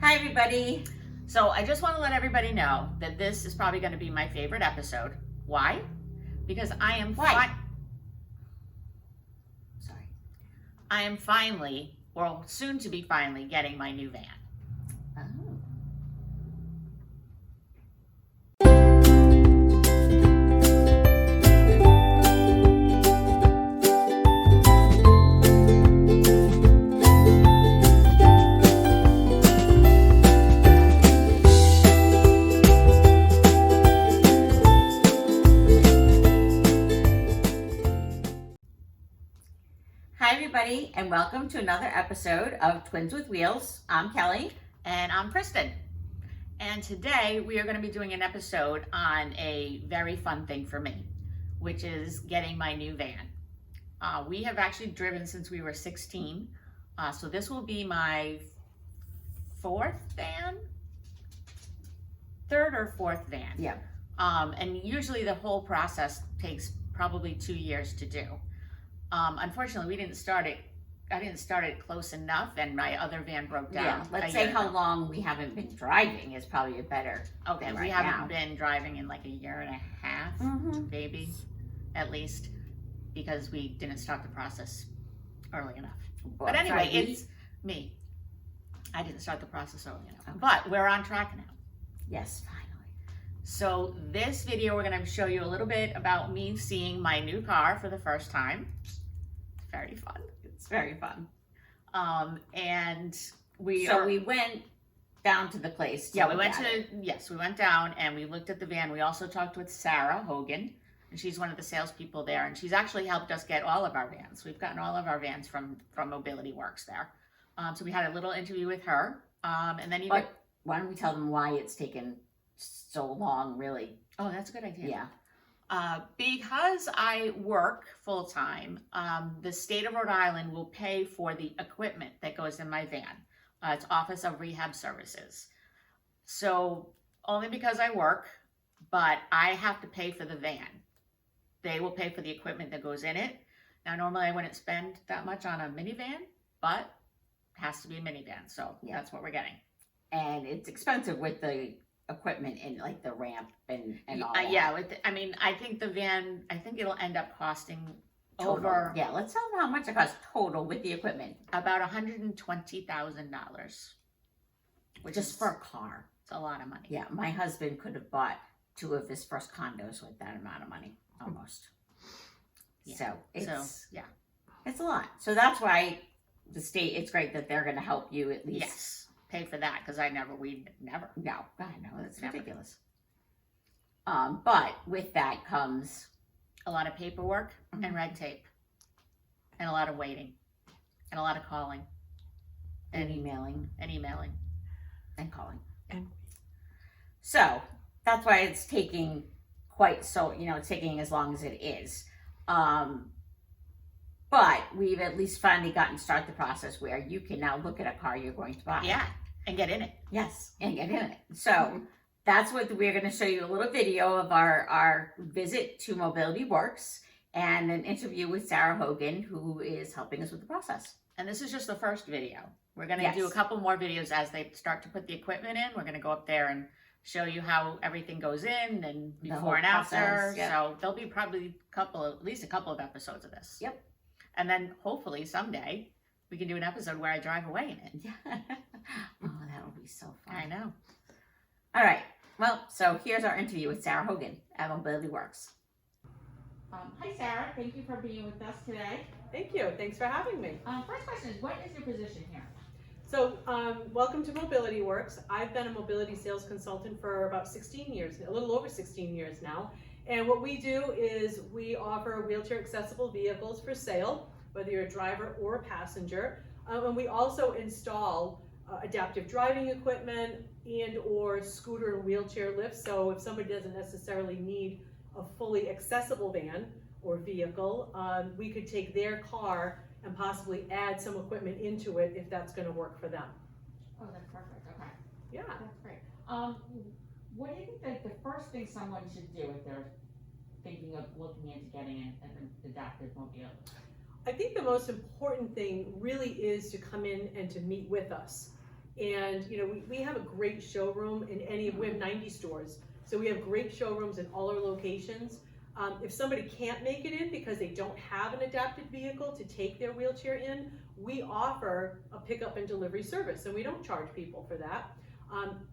Hi, everybody. So I just want to let everybody know that this is probably going to be my favorite episode. Why? Because I am finally, or soon to be finally, getting my new van. Oh. Hi, everybody, and welcome to another episode of Twins with Wheels. I'm Kelly. And I'm Kristen. And today we are going to be doing an episode on a very fun thing for me, which is getting my new van. We have actually driven since we were 16. So this will be my third or fourth van. Yeah. And usually the whole process takes probably 2 years to do. Unfortunately, I didn't start it close enough, and my other van broke down. Yeah, let's say how long we haven't been driving is probably a better. Okay, right we haven't now. been driving in like a year and a half, maybe, at least, because we didn't start the process early enough. Well, but anyway, sorry, it's me. I didn't start the process early enough, but we're on track now. Yes, finally. So this video, we're going to show you a little bit about me seeing my new car for the first time. It's very fun. It's very fun. And we went down to the place. We went down and we looked at the van. We also talked with Sarah Hogan, and she's one of the salespeople there, and she's actually helped us get all of our vans. We've gotten all of our vans from MobilityWorks there. So we had a little interview with her, and then But why don't we tell them why it's taken so long, really? Oh, that's a good idea. Yeah. Because I work full time, the state of Rhode Island will pay for the equipment that goes in my van. It's Office of Rehab Services. So only because I work, but I have to pay for the van. They will pay for the equipment that goes in it. Now, normally I wouldn't spend that much on a minivan, but it has to be a minivan. So that's what we're getting. And it's expensive with the equipment and like the ramp and all that. Yeah, I think the van, it'll end up costing total. Over. Yeah, let's tell them how much it costs total with the equipment. About $120,000. Which just is for a car. It's a lot of money. Yeah, my husband could have bought 2 of his first condos with that amount of money, almost. Yeah. So it's a lot. So that's why the state, it's great that they're going to help you at least. Yes. Pay for that, because we never. No, I know, that's ridiculous. But with that comes a lot of paperwork and red tape, and a lot of waiting, and a lot of calling, and emailing, and calling. So that's why it's taking it's taking as long as it is. But we've at least finally start the process where you can now look at a car you're going to buy. Yeah, and get in it. Yes, and get in it. So that's what we're going to show you, a little video of our visit to MobilityWorks and an interview with Sarah Hogan, who is helping us with the process. And this is just the first video. We're going to do a couple more videos as they start to put the equipment in. We're going to go up there and show you how everything goes in and before and after. Yep. So there'll be probably at least a couple of episodes of this. Yep. And then hopefully someday we can do an episode where I drive away in it. Oh, that'll be so fun. I know. All right. Well, so here's our interview with Sarah Hogan at MobilityWorks. Hi, Sarah. Thank you for being with us today. Thank you. Thanks for having me. First question is, what is your position here? So, welcome to MobilityWorks. I've been a mobility sales consultant for about 16 years, a little over 16 years now. And what we do is we offer wheelchair accessible vehicles for sale, whether you're a driver or a passenger. And we also install adaptive driving equipment and or scooter and wheelchair lifts. So if somebody doesn't necessarily need a fully accessible van or vehicle, we could take their car and possibly add some equipment into it if that's going to work for them. Oh, that's perfect. Okay. Yeah. That's great. What do you think that the first thing someone should do if they're thinking of looking into getting an adaptive mobile? I think the most important thing really is to come in and to meet with us. And, you know, we have a great showroom we have 90 stores. So we have great showrooms in all our locations. If somebody can't make it in because they don't have an adapted vehicle to take their wheelchair in, we offer a pickup and delivery service, and we don't charge people for that.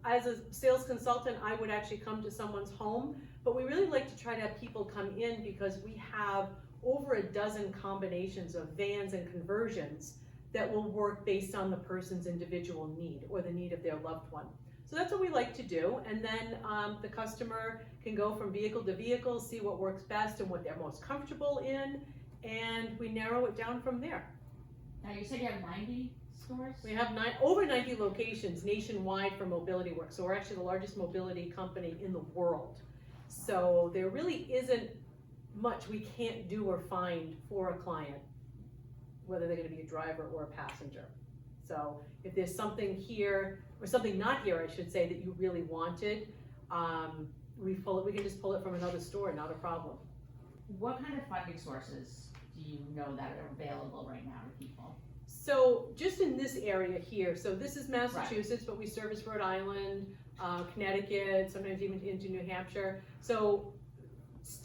As a sales consultant, I would actually come to someone's home, but we really like to try to have people come in because we have over a dozen combinations of vans and conversions that will work based on the person's individual need or the need of their loved one. So that's what we like to do, and then the customer can go from vehicle to vehicle, see what works best and what they're most comfortable in, and we narrow it down from there. Now you said you have 90 stores? We have over 90 locations nationwide for MobilityWorks, so we're actually the largest mobility company in the world. So there really isn't much we can't do or find for a client, whether they're going to be a driver or a passenger. So if there's something here, or something not here, I should say, that you really wanted, we can just pull it from another store, not a problem. What kind of funding sources do you know that are available right now to people? So just in this area here, so this is Massachusetts, but we service Rhode Island, Connecticut, sometimes even into New Hampshire. So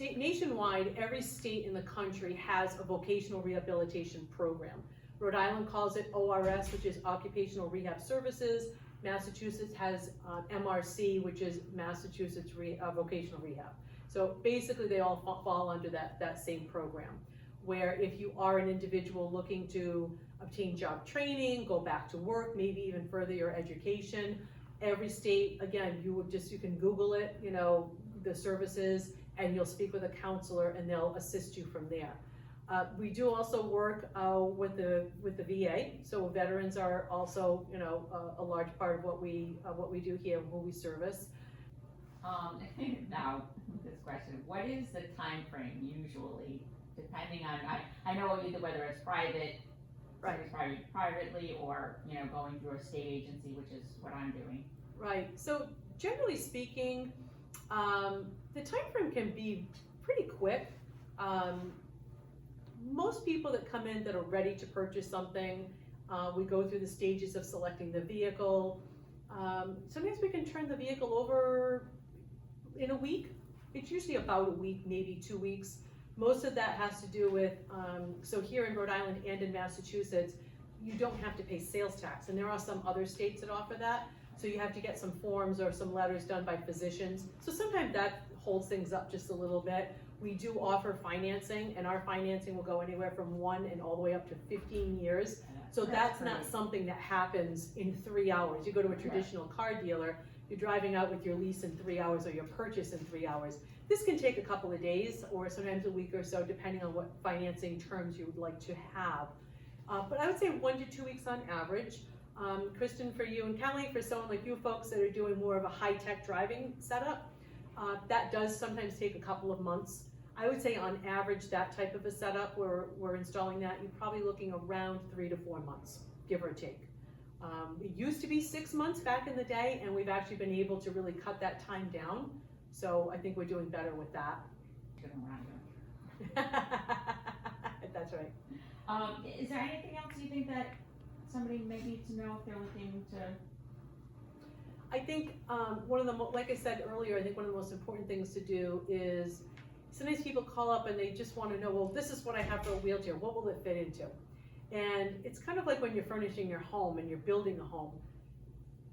nationwide, every state in the country has a vocational rehabilitation program. Rhode Island calls it ORS, which is Occupational Rehab Services. Massachusetts has MRC, which is Massachusetts Vocational Rehab. So basically they all fall under that same program, where if you are an individual looking to obtain job training, go back to work, maybe even further your education, every state, again, you can Google it, you know, the services, and you'll speak with a counselor and they'll assist you from there. We do also work with the VA, so veterans are also, you know, a large part of what we do here, who we service. Now, this question: what is the time frame usually, depending on? I know either whether it's private, Right. privately, or you know, going through a state agency, which is what I'm doing. Right. So generally speaking, the time frame can be pretty quick. Most people that come in that are ready to purchase something, we go through the stages of selecting the vehicle. Sometimes we can turn the vehicle over in a week. It's usually about a week, maybe 2 weeks. Most of that has to do with, so here in Rhode Island and in Massachusetts, you don't have to pay sales tax, and there are some other states that offer that. So you have to get some forms or some letters done by physicians. So sometimes that holds things up just a little bit. We do offer financing, and our financing will go anywhere from 1 and all the way up to 15 years. So that's not something that happens in 3 hours. You go to a traditional car dealer, you're driving out with your lease in 3 hours or your purchase in 3 hours. This can take a couple of days or sometimes a week or so, depending on what financing terms you would like to have. But I would say 1 to 2 weeks on average. Kristen, for you, and Kelly, for someone like you folks that are doing more of a high-tech driving setup, that does sometimes take a couple of months. I would say on average, that type of a setup, we're installing that, you're probably looking around 3 to 4 months, give or take. It used to be 6 months back in the day, and we've actually been able to really cut that time down. So I think we're doing better with that. That's right. Is there anything else you think that somebody may need to know if they're looking to? I think one of the, like I said earlier, I think one of the most important things to do is sometimes people call up and they just want to know, well, this is what I have for a wheelchair. What will it fit into? And it's kind of like when you're furnishing your home and you're building a home.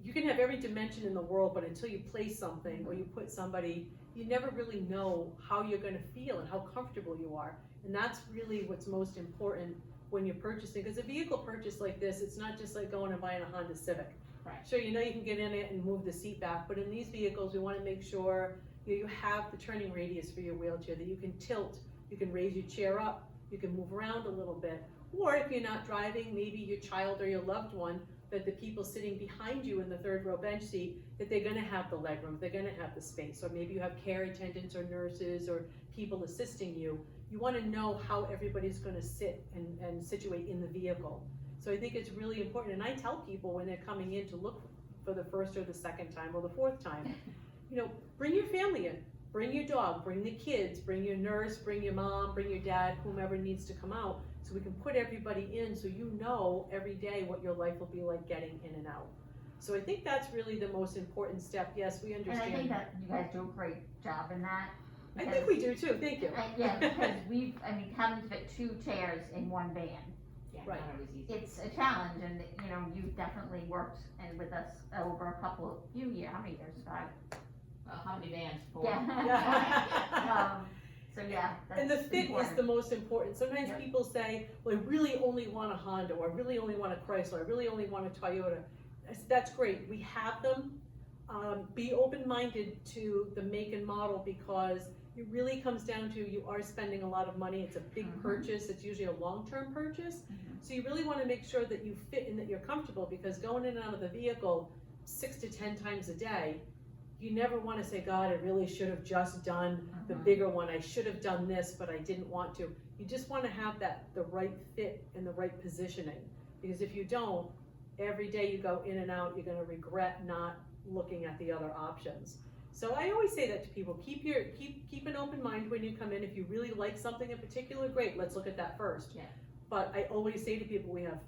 You can have every dimension in the world, but until you place something or you put somebody, you never really know how you're going to feel and how comfortable you are. And that's really what's most important when you're purchasing. Because a vehicle purchase like this, it's not just like going and buying a Honda Civic. Right. Sure, you know you can get in it and move the seat back, but in these vehicles, we want to make sure you have the turning radius for your wheelchair, that you can tilt, you can raise your chair up, you can move around a little bit. Or if you're not driving, maybe your child or your loved one, that the people sitting behind you in the third row bench seat, that they're going to have the leg room, they're going to have the space. Or maybe you have care attendants or nurses or people assisting you. You want to know how everybody's going to sit and situate in the vehicle. So I think it's really important, and I tell people when they're coming in to look for the first or the second time or the fourth time, you know, bring your family in, bring your dog, bring the kids, bring your nurse, bring your mom, bring your dad, whomever needs to come out, so we can put everybody in so you know every day what your life will be like getting in and out. So I think that's really the most important step. Yes, we And understand. I think that you guys do a great job in that. I think we do too, thank you. Yeah, because having to fit 2 chairs in one van, Yeah, Right. not always easy. it's a challenge, and you've definitely worked with us over a few years. How many years? 5? Well, how many vans? 4? Yeah. So yeah, that's And the fit important. is the most important. Sometimes Yep. people say, well, I really only want a Honda, or I really only want a Chrysler, I really only want a Toyota. I said, that's great, we have them. Be open-minded to the make and model, because it really comes down to, you are spending a lot of money, it's a big Mhm. purchase, it's usually a long-term purchase. Mhm. So you really wanna make sure that you fit and that you're comfortable, because going in and out of the vehicle 6 to 10 times a day, you never wanna say, God, I really should have just done the Mhm. bigger one, I should have done this, but I didn't want to. You just wanna have the right fit and the right positioning, because if you don't, every day you go in and out, you're gonna regret not looking at the other options. So I always say that to people, keep an open mind when you come in. If you really like something in particular, great, let's look at that first. Yeah. But I always say to people, we have,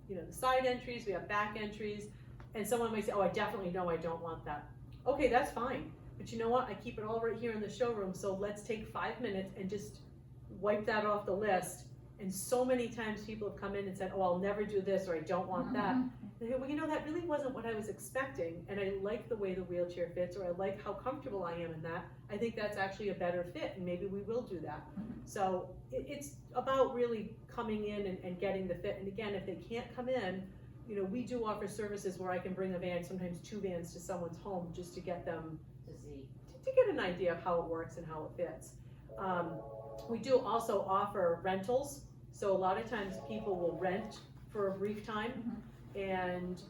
the side entries, we have back entries, and someone might say, oh, I definitely know I don't want that. Okay, that's fine, but you know what, I keep it all right here in the showroom, so let's take 5 minutes and just wipe that off the list. And so many times people have come in and said, oh, I'll never do this, or I don't want that. Mhm. They go, well, that really wasn't what I was expecting, and I like the way the wheelchair fits, or I like how comfortable I am in that. I think that's actually a better fit, and maybe we will do that. So it's about really coming in and getting the fit. And again, if they can't come in, we do offer services where I can bring a van, sometimes 2 vans, to someone's home, just to get them, To see. to get an idea of how it works and how it fits. We do also offer rentals, so a lot of times people will rent for a brief time, and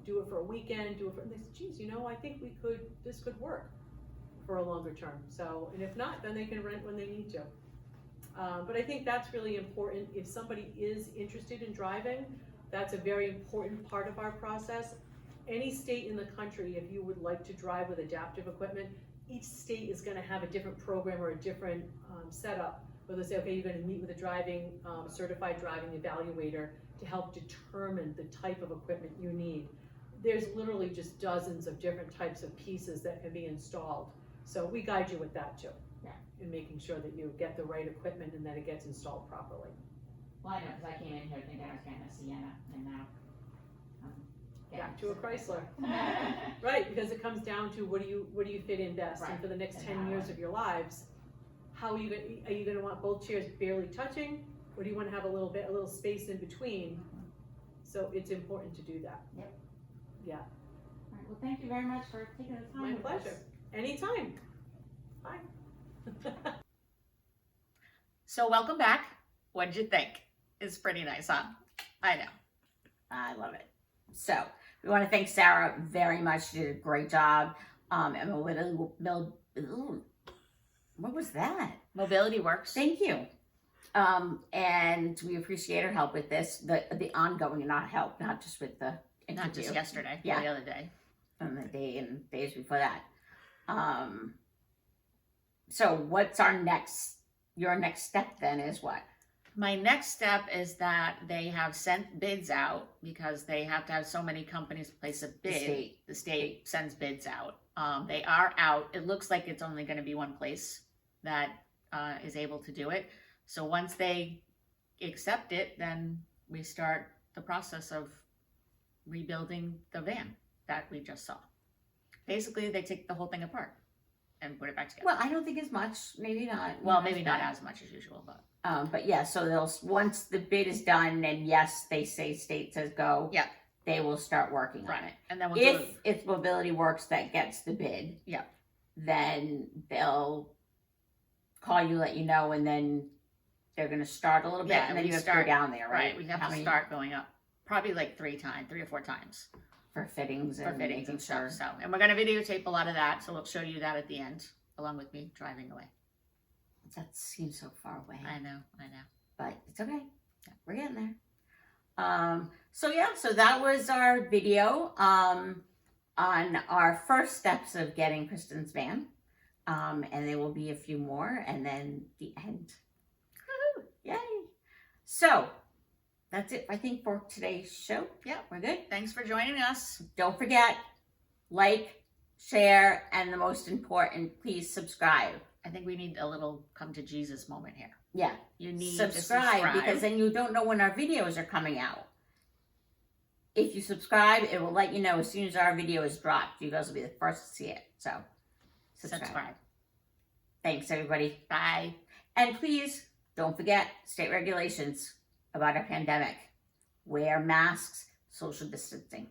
do it for a weekend, and they say, geez, I think this could work for a longer term. So, and if not, then they can rent when they need to. But I think that's really important. If somebody is interested in driving, that's a very important part of our process. Any state in the country, if you would like to drive with adaptive equipment, each state is gonna have a different program or a different setup, where they say, okay, you're gonna meet with a certified driving evaluator to help determine the type of equipment you need. There's literally just dozens of different types of pieces that can be installed. So we guide you with that too. Yeah. In making sure that you get the right equipment and that it gets installed properly. Well, I know, because I came in here thinking I was getting a Sienna, and now I'm Back to a Chrysler. Right, because it comes down to what do you fit in best, and Right. for the next And 10 how years I- of your lives, are you gonna want both chairs barely touching, or do you wanna have a little space in between? So it's important to do that. Yep. Yeah, All right, well, thank you very much for taking the time my with pleasure. us. Anytime. Bye. So welcome back. What did you think? It's pretty nice, huh? I know. I love it. So we want to thank Sarah very much. She did a great job. And what was that? MobilityWorks. Thank you. And we appreciate her help with this, the ongoing, not just with the interview. Not just yesterday, Yeah. the other day. And the day and days before that. So what's your next step then is what? My next step is that they have sent bids out, because they have to have so many companies place a bid. The state sends bids out. They are out. It looks like it's only going to be one place that is able to do it. So once they accept it, then we start the process of rebuilding the van that we just saw. Basically, they take the whole thing apart and put it back together. Well, I don't think as much, maybe not. Well, maybe not as much as usual, but But yeah, so once the bid is done and yes, they say state says go. Yeah. They will start working on right. it. And then we'll do If it. it's MobilityWorks that gets the bid. Yeah. Then they'll call you, let you know, and then they're gonna start a little bit, Yeah, and then we you have start- to go down there, right? Right, we have How to many- start going up probably like 3 or 4 times for fittings for and fittings making and stuff. sure. So, and we're gonna videotape a lot of that, so we'll show you that at the end, along with me driving away. That seems so far away, I know. but it's okay. We're getting there. So that was our video on our first steps of getting Kristen's van. And there will be a few more, and then the end. Woo-hoo. Yay! So that's it, I think, for today's show. Yeah, we're good. Thanks for joining us. Don't forget, like, share, and the most important, please subscribe. I think we need a little come to Jesus moment here. Yeah, You need subscribe, to because then you don't know when our videos are coming out. If you subscribe, it will let you know as soon as our video is dropped. You guys will be the first to see it. So, subscribe. Thanks, everybody. Bye. And please don't forget state regulations about our pandemic. Wear masks, social distancing.